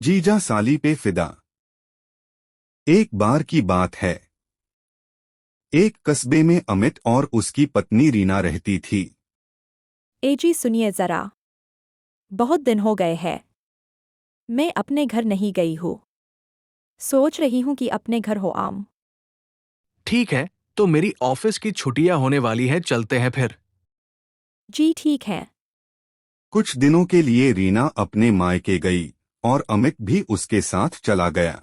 जीजा साली पे फिदा। एक बार की बात है, एक कस्बे में अमित और उसकी पत्नी रीना रहती थी। जी सुनिए जरा, बहुत दिन हो गए हैं। मैं अपने घर नहीं गई हूँ। सोच रही हूँ कि अपने घर हो आऊं। ठीक है, तो मेरी ऑफिस की छुट्टियां होने वाली है, चलते हैं फिर। जी ठीक है। कुछ दिनों के लिए रीना अपने मायके गई और अमित भी उसके साथ चला गया।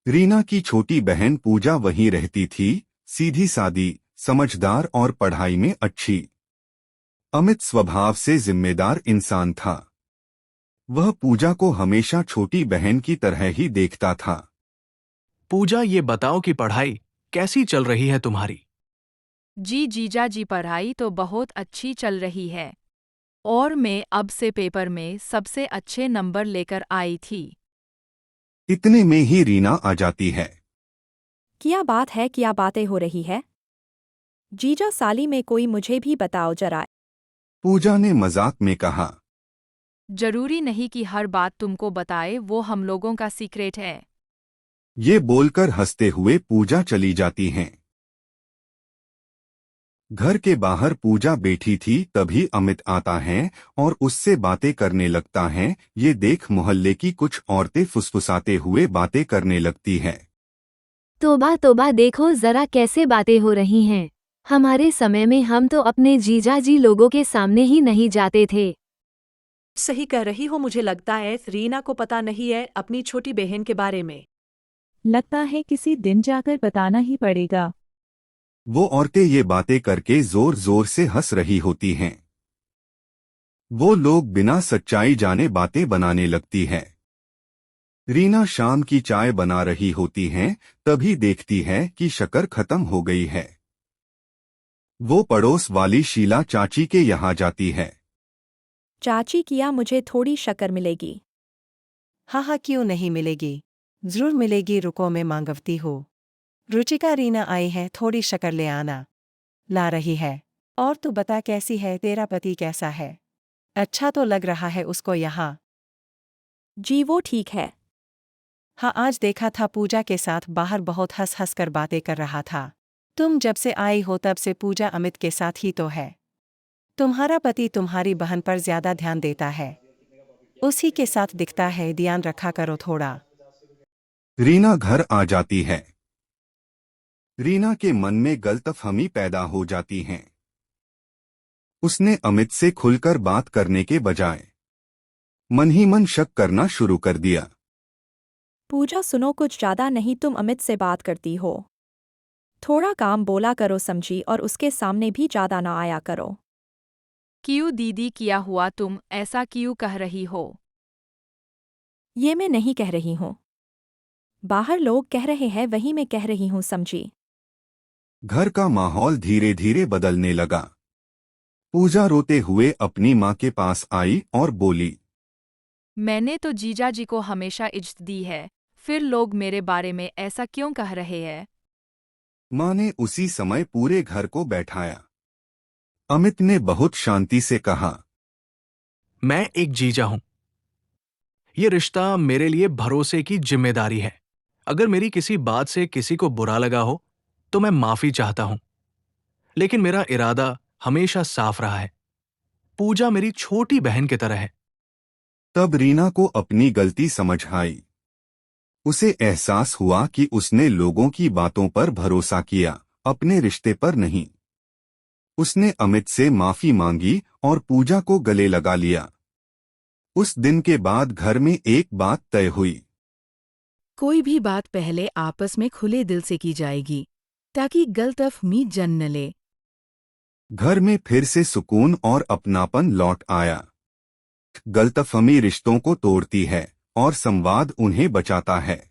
रीना की छोटी बहन पूजा वहीं रहती थी, सीधी सादी, समझदार और पढ़ाई में अच्छी। अमित स्वभाव से जिम्मेदार इंसान था। वह पूजा को हमेशा छोटी बहन की तरह ही देखता था। पूजा, ये बताओ कि पढ़ाई कैसी चल रही है तुम्हारी? जी जीजा जी, पढ़ाई तो बहुत अच्छी चल रही है। और मैं अब से पेपर में सबसे अच्छे नंबर लेकर आई थी। इतने में ही रीना आ जाती है। क्या बात है, क्या बातें हो रही है? जीजा साली में कोई मुझे भी बताओ जरा। पूजा ने मजाक में कहा। जरूरी नहीं कि हर बात तुमको बताए, वो हम लोगों का सीक्रेट है। ये बोलकर हंसते हुए पूजा चली जाती हैं। घर के बाहर पूजा बैठी थी, तभी अमित आता है और उससे बातें करने लगता है। ये देख मोहल्ले की कुछ औरतें फुसफुसाते हुए बातें करने लगती है। तोबा तोबा, देखो जरा कैसे बातें हो रही हैं। हमारे समय में हम तो अपने जीजा जी लोगों के सामने ही नहीं जाते थे। सही कह रही हो, मुझे लगता है रीना को पता नहीं है अपनी छोटी बहन के बारे में। लगता है किसी दिन जाकर बताना ही पड़ेगा। वो औरतें ये बातें करके जोर जोर से हंस रही होती हैं। वो लोग बिना सच्चाई जाने बातें बनाने लगती है। रीना शाम की चाय बना रही होती हैं, तभी देखती है कि शक्कर खत्म हो गई है। वो पड़ोस वाली शीला चाची के यहाँ जाती है। चाची, क्या मुझे थोड़ी शक्कर मिलेगी? हाँ हाँ, क्यों नहीं मिलेगी, जरूर मिलेगी, रुको मैं मांगवती हूँ। रुचिका, रीना आई है, थोड़ी शक्कर ले आना। ला रही है। और तू बता, कैसी है, तेरा पति कैसा है? अच्छा तो लग रहा है उसको यहाँ। जी वो ठीक है। हाँ, आज देखा था पूजा के साथ बाहर बहुत हंस हंस कर बातें कर रहा था। तुम जब से आई हो तब से पूजा अमित के साथ ही तो है। तुम्हारा पति तुम्हारी बहन पर ज्यादा ध्यान देता है, उसी के साथ दिखता है, ध्यान रखा करो थोड़ा। रीना घर आ जाती है। रीना के मन में गलतफहमी पैदा हो जाती है। उसने अमित से खुलकर बात करने के बजाय मन ही मन शक करना शुरू कर दिया। पूजा सुनो, कुछ ज्यादा नहीं तुम अमित से बात करती हो। थोड़ा काम बोला करो, समझी, और उसके सामने भी ज्यादा ना आया करो। क्यों दीदी, किया हुआ, तुम ऐसा क्यों कह रही हो? ये मैं नहीं कह रही हूँ। बाहर लोग कह रहे हैं, वही मैं कह रही हूँ, समझी। घर का माहौल धीरे धीरे बदलने लगा। पूजा रोते हुए अपनी माँ के पास आई और बोली। मैंने तो जीजा जी को हमेशा इज्जत दी है, फिर लोग मेरे बारे में ऐसा क्यों कह रहे हैं? माँ ने उसी समय पूरे घर को बैठाया। अमित ने बहुत शांति से कहा। मैं एक जीजा हूं। ये रिश्ता मेरे लिए भरोसे की जिम्मेदारी है। अगर मेरी किसी बात से किसी को बुरा लगा हो तो मैं माफी चाहता हूं, लेकिन मेरा इरादा हमेशा साफ रहा है। पूजा मेरी छोटी बहन की तरह है। तब रीना को अपनी गलती समझ आई। उसे एहसास हुआ कि उसने लोगों की बातों पर भरोसा किया, अपने रिश्ते पर नहीं। उसने अमित से माफी मांगी और पूजा को गले लगा लिया। उस दिन के बाद घर में एक बात तय हुई। कोई भी बात पहले आपस में खुले दिल से की जाएगी, ताकि गलतफहमी जन्म न ले। घर में फिर से सुकून और अपनापन लौट आया। गलतफहमी रिश्तों को तोड़ती है और संवाद उन्हें बचाता है।